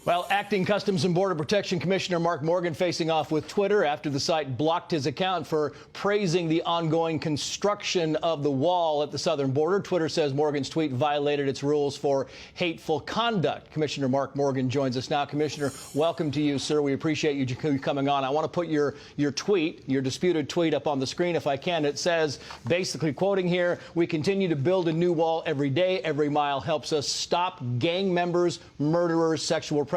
Well, Acting Customs and Border Protection Commissioner Mark Morgan facing off with Twitter after the site blocked his account for praising the ongoing construction of the wall at the southern border. Twitter says Morgan's tweet violated its rules for hateful conduct. Commissioner Mark Morgan joins us now. Commissioner, welcome to you, sir. We appreciate you coming on. I want to put your tweet, your disputed tweet, up on the screen if I can. It says, basically quoting here, "We continue to build a new wall every day. Every mile helps us stop gang members, murderers, sexual predators,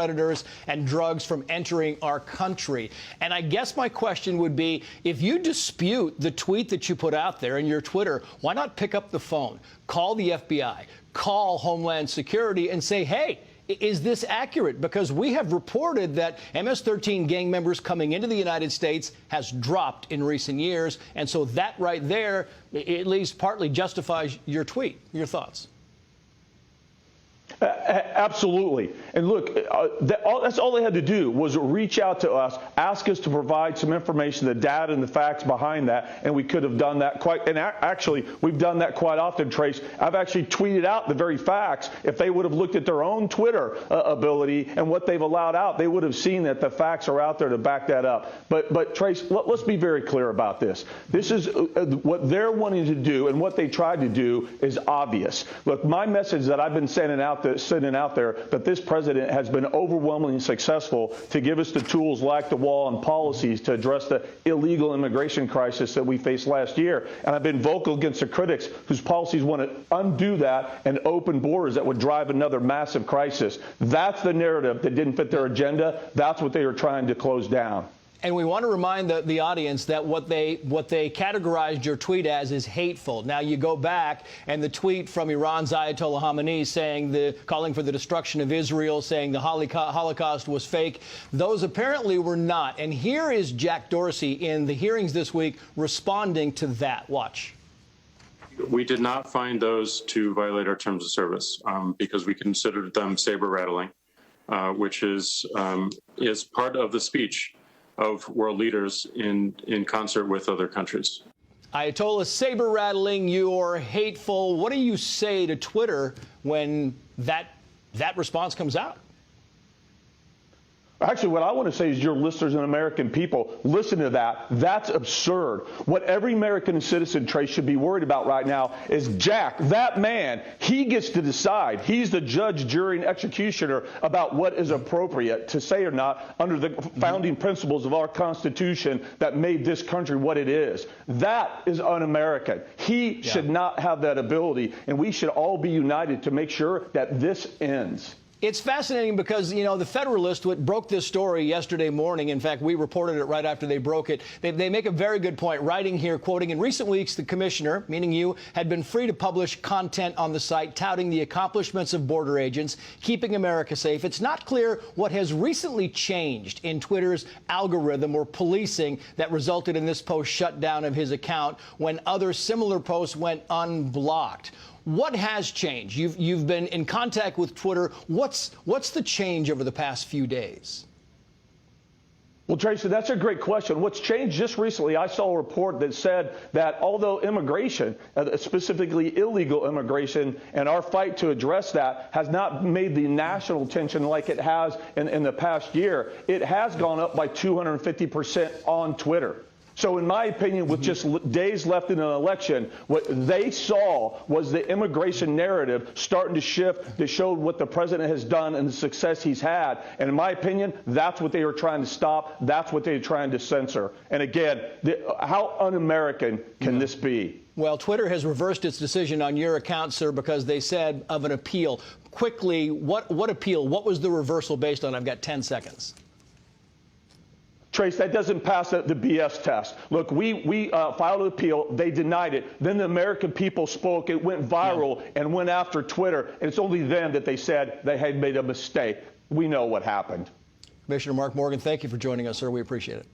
and drugs from entering our country." And I guess my question would be, if you dispute the tweet that you put out there in your Twitter, why not pick up the phone, call the FBI, call Homeland Security and say, hey, is this accurate? Because we have reported that MS-13 gang members coming into the United States has dropped in recent years. And so that right there, at least partly justifies your tweet. Your thoughts? Absolutely. And look, that's all they had to do was reach out to us, ask us to provide some information, the data and the facts behind that, and we could have done that actually, we've done that quite often, Trace. I've actually tweeted out the very facts. If they would have looked at their own Twitter ability and what they've allowed out, they would have seen that the facts are out there to back that up. But Trace, let's be very clear about this. This is what they're wanting to do, and what they tried to do is obvious. Look, my message that I've been sending out there that this president has been overwhelmingly successful to give us the tools like the wall and policies to address the illegal immigration crisis that we faced last year. And I've been vocal against the critics whose policies want to undo that and open borders that would drive another massive crisis. That's the narrative that didn't fit their agenda. That's what they are trying to close down. And we want to remind the audience that what they categorized your tweet as is hateful. Now, you go back, and the tweet from Iran's Ayatollah Khamenei saying calling for the destruction of Israel, saying the Holocaust was fake, those apparently were not. And here is Jack Dorsey in the hearings this week responding to that. Watch. We did not find those to violate our terms of service because we considered them saber rattling, which is part of the speech of world leaders in concert with other countries. Ayatollah, saber rattling, you're hateful. What do you say to Twitter when that response comes out? Actually, what I want to say is your listeners and American people, listen to that. That's absurd. What every American citizen, Trace, should be worried about right now is Jack, that man, he gets to decide. He's the judge, jury, and executioner about what is appropriate to say or not under the founding principles of our Constitution that made this country what it is. That is un-American. He should not have that ability, and we should all be united to make sure that this ends. It's fascinating because, you know, the Federalist broke this story yesterday morning. In fact, we reported it right after they broke it. They make a very good point, writing here, quoting, "In recent weeks, the commissioner," meaning you, "had been free to publish content on the site touting the accomplishments of border agents, keeping America safe. It's not clear what has recently changed in Twitter's algorithm or policing that resulted in this post shutdown of his account when other similar posts went unblocked." What has changed? You've been in contact with Twitter. What's the change over the past few days? Well, Tracy, that's a great question. What's changed just recently, I saw a report that said that although immigration, specifically illegal immigration, and our fight to address that has not made the national attention like it has in the past year, it has gone up by 250% on Twitter. So in my opinion, with just days left in an election, what they saw was the immigration narrative starting to shift that showed what the president has done and the success he's had. And in my opinion, that's what they were trying to stop. That's what they were trying to censor. And again, how un-American can this be? Well, Twitter has reversed its decision on your account, sir, because they said of an appeal. Quickly, what appeal? What was the reversal based on? I've got 10 seconds. Trace, that doesn't pass the BS test. Look, we filed an appeal. They denied it. Then the American people spoke. It went viral and went after Twitter. And it's only then that they said they had made a mistake. We know what happened. Commissioner Mark Morgan, thank you for joining us, sir. We appreciate it.